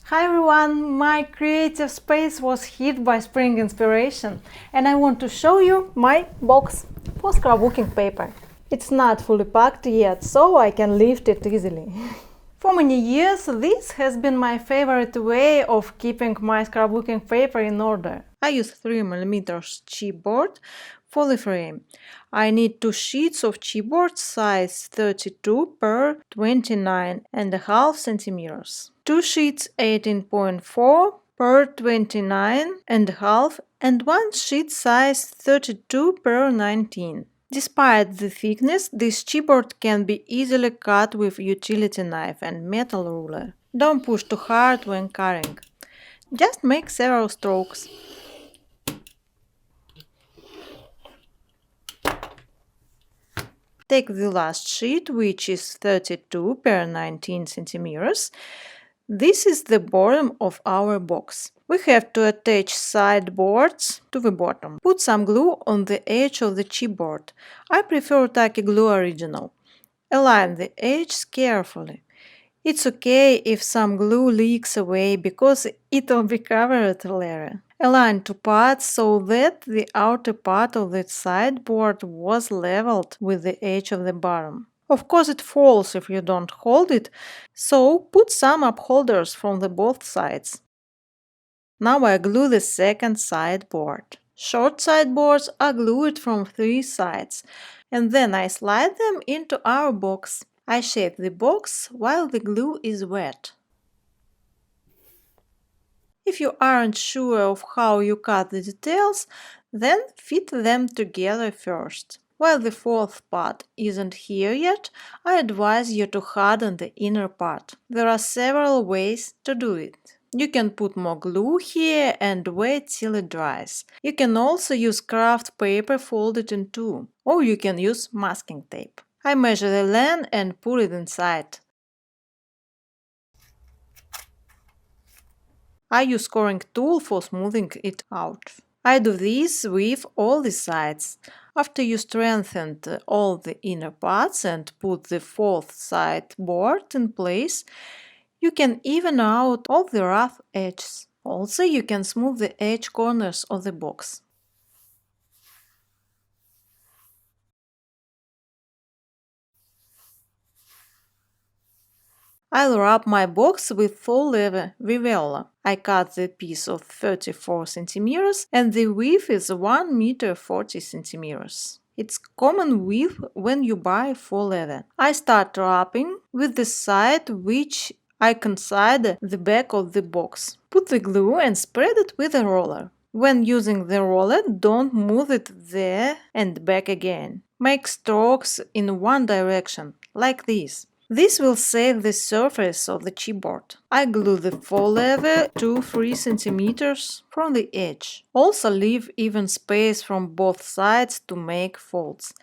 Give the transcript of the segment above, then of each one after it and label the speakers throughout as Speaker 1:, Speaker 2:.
Speaker 1: Hi everyone, my creative space was hit by spring inspiration and I want to show you my box for scrapbooking paper. It's not fully packed yet, so I can lift it easily. For many years, this has been my favorite way of keeping my scrapbooking paper in order. I use 3mm chipboard for the frame. I need 2 sheets of chipboard size 32 per 29.5 centimeters. 2 sheets 18.4 per 29.5 and 1 sheet size 32 per 19. Despite the thickness, this chipboard can be easily cut with utility knife and metal ruler. Don't push too hard when cutting. Just make several strokes. Take the last sheet, which is 32 per 19 centimeters. This is the bottom of our box. We have to attach side boards to the bottom. Put some glue on the edge of the chipboard. I prefer tacky glue original. Align the edges carefully. It's okay if some glue leaks away because it will be covered later. Align two parts so that the outer part of the sideboard was leveled with the edge of the bottom. Of course it falls if you don't hold it, so put some upholders from the both sides. Now I glue the second sideboard. Short sideboards are glued from 3 sides, and then I slide them into our box. I shape the box while the glue is wet. If you aren't sure of how you cut the details, then fit them together first. While the fourth part isn't here yet, I advise you to harden the inner part. There are several ways to do it. You can put more glue here and wait till it dries. You can also use craft paper folded in two, or you can use masking tape. I measure the length and put it inside. I use scoring tool for smoothing it out. I do this with all the sides. After you strengthened all the inner parts and put the fourth side board in place, you can even out all the rough edges. Also, you can smooth the edge corners of the box. I'll wrap my box with faux leather Vivella. I cut the piece of 34 centimeters and the width is 1 meter 40 centimeters. It's common width when you buy faux leather. I start wrapping with the side which I consider the back of the box. Put the glue and spread it with a roller. When using the roller, don't move it there and back again. Make strokes in one direction, like this. This will save the surface of the chipboard. I glue the faux leather 2-3 cm from the edge. Also leave even space from both sides to make folds.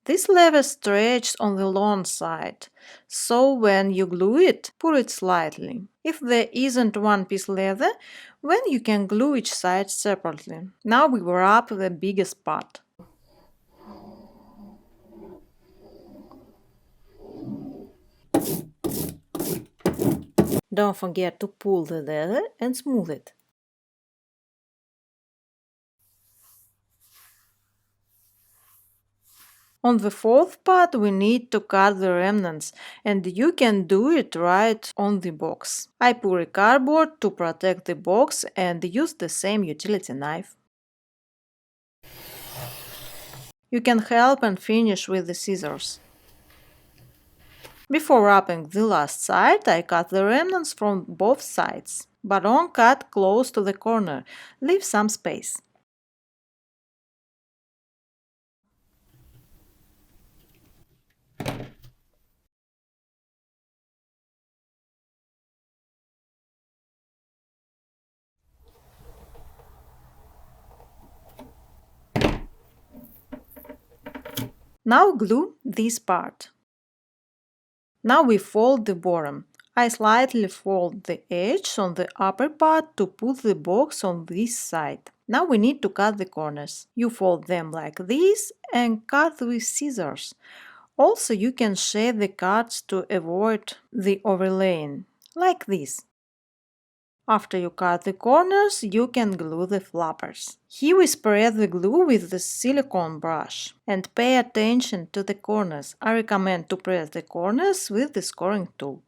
Speaker 1: This leather stretches on the long side, so when you glue it, pull it slightly. If there isn't one piece leather, then you can glue each side separately. Now we wrap the biggest part. Don't forget to pull the leather and smooth it. On the fourth part we need to cut the remnants, and you can do it right on the box. I put a cardboard to protect the box and use the same utility knife. You can help and finish with the scissors. Before wrapping the last side, I cut the remnants from both sides, but don't cut close to the corner, leave some space. Now glue this part. Now we fold the bottom. I slightly fold the edge on the upper part to put the box on this side. Now we need to cut the corners. You fold them like this and cut with scissors. Also, you can shape the cuts to avoid the overlaying, like this. After you cut the corners, you can glue the flappers. Here we spread the glue with the silicone brush. And pay attention to the corners. I recommend to press the corners with the scoring tool.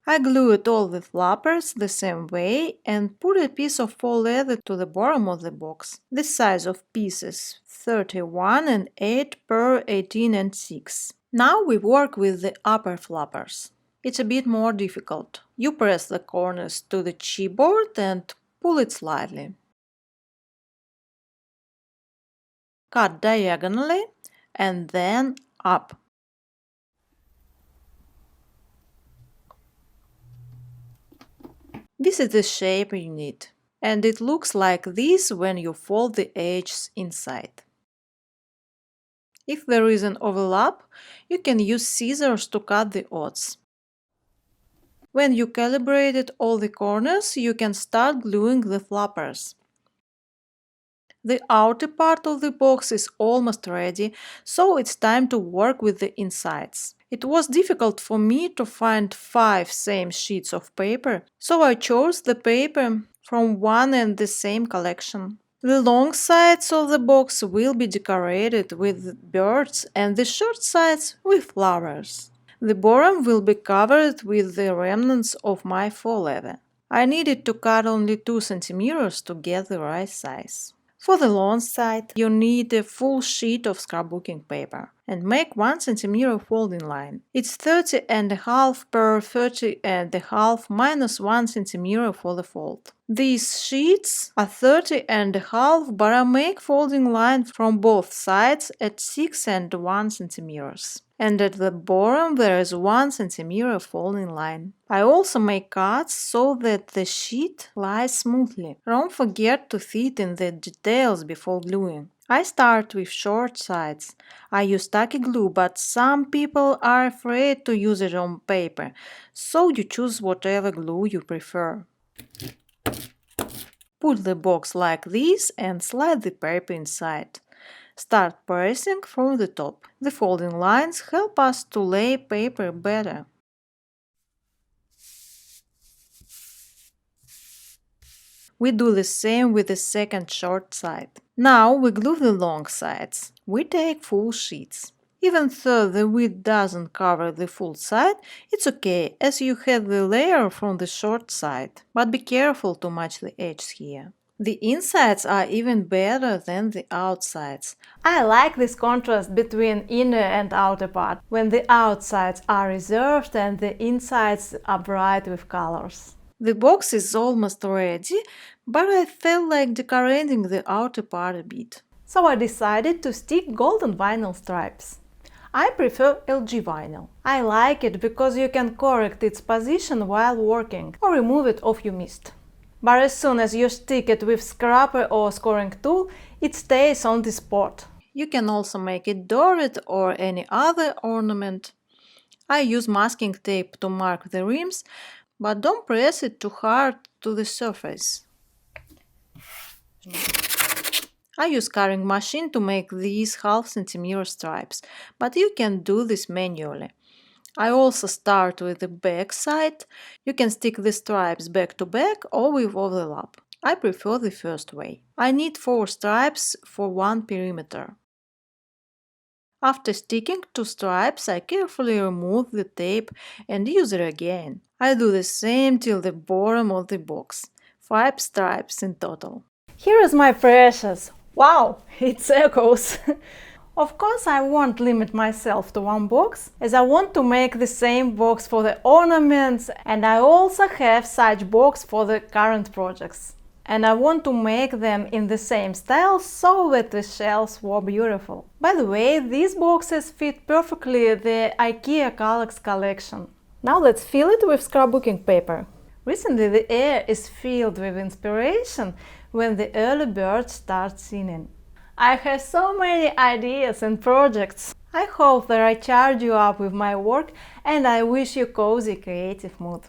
Speaker 1: I glued all the flappers the same way and put a piece of faux leather to the bottom of the box. The size of pieces 31 and 8 per 18 and 6. Now we work with the upper flappers. It's a bit more difficult. You press the corners to the chipboard and pull it slightly. Cut diagonally and then up. This is the shape you need, and it looks like this when you fold the edges inside. If there is an overlap, you can use scissors to cut the odds. When you calibrated all the corners, you can start gluing the flappers. The outer part of the box is almost ready, so it's time to work with the insides. It was difficult for me to find 5 same sheets of paper, so I chose the paper from one and the same collection. The long sides of the box will be decorated with birds and the short sides with flowers. The bottom will be covered with the remnants of my faux leather. I needed to cut only 2 cm to get the right size. For the long side, you need a full sheet of scrapbooking paper and make 1 cm folding line. It's 30.5 per 30.5 minus 1 cm for the fold. These sheets are 30.5, but I make folding line from both sides at 6 and 1 cm. And at the bottom there is 1 cm folding line. I also make cuts so that the sheet lies smoothly. Don't forget to fit in the details before gluing. I start with short sides. I use tacky glue, but some people are afraid to use it on paper, so you choose whatever glue you prefer. Put the box like this and slide the paper inside. Start pressing from the top. The folding lines help us to lay paper better. We do the same with the second short side. Now we glue the long sides. We take full sheets. Even though the width doesn't cover the full side, it's okay, as you have the layer from the short side. But be careful to match the edges here. The insides are even better than the outsides. I like this contrast between inner and outer part, when the outsides are reserved and the insides are bright with colors. The box is almost ready, but I felt like decorating the outer part a bit. So I decided to stick golden vinyl stripes. I prefer LG vinyl. I like it because you can correct its position while working or remove it if you missed. But as soon as you stick it with scraper or scoring tool, it stays on the spot. You can also make it dotted or any other ornament. I use masking tape to mark the rims, but don't press it too hard to the surface. I use cutting machine to make these 0.5 cm stripes, but you can do this manually. I also start with the back side. You can stick the stripes back to back or with overlap. I prefer the first way. I need 4 stripes for 1 perimeter. After sticking 2 stripes, I carefully remove the tape and use it again. I do the same till the bottom of the box. 5 stripes in total. Here is my precious. Wow, it echoes! Of course, I won't limit myself to one box, as I want to make the same box for the ornaments, and I also have such box for the current projects. And I want to make them in the same style so that the shells were beautiful. By the way, these boxes fit perfectly the IKEA Kallax collection. Now let's fill it with scrapbooking paper. Recently the air is filled with inspiration when the early birds start singing. I have so many ideas and projects. I hope that I charge you up with my work and I wish you cozy creative mood.